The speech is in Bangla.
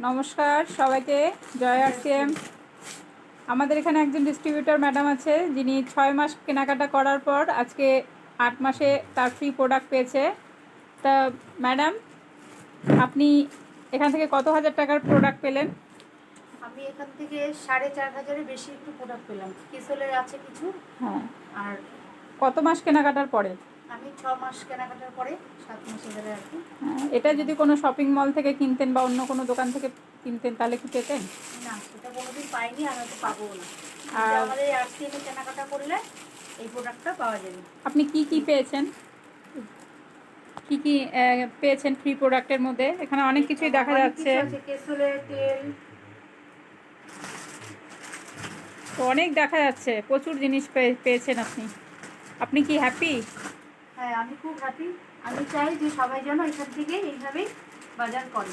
নমস্কার সবাইকে, জয় আরসিএম। আমাদের এখানে একজন ডিস্ট্রিবিউটর ম্যাডাম আছে, যিনি 6 মাস কেনাকাটা করার পর আজকে 8 মাসে তার ফ্রি প্রোডাক্ট পেয়েছে। তা ম্যাডাম, আপনি এখান থেকে কত হাজার টাকার প্রোডাক্ট পেলেন? আমি এখান থেকে 4,500-এর বেশি একটু প্রোডাক্ট পেলাম। কিসলের আছে কিছু। হ্যাঁ, আর কত মাস কেনাকাটার পরে? আমি 6 মাস কেনাকাটার পরে 7 মাস ধরে আর কি। এটা যদি কোনো শপিং মল থেকে কিনতেন বা অন্য কোনো দোকান থেকে কিনতেন তাহলে কি পেতেন? না, সেটা কোনোদিন পাইনি, আর হয়তো পাবো না। আর আমাদের আরসিএমে কেনাকাটা করলে এই প্রোডাক্টটা পাওয়া যাবে। আপনি কি কি পেয়েছেন? কি কি পেয়েছেন ফ্রি প্রোডাক্টের মধ্যে? এখানে অনেক কিছুই দেখা অনেক যাচ্ছে। কিছু আছে, কেসলের তেল। তো অনেক দেখা যাচ্ছে, প্রচুর জিনিস পেয়েছেন আপনি। আপনি কি হ্যাপি? হ্যাঁ, আমি খুব হ্যাপি। আমি চাই যে সবাই যেন এখান থেকে এইভাবেই বাজার করে।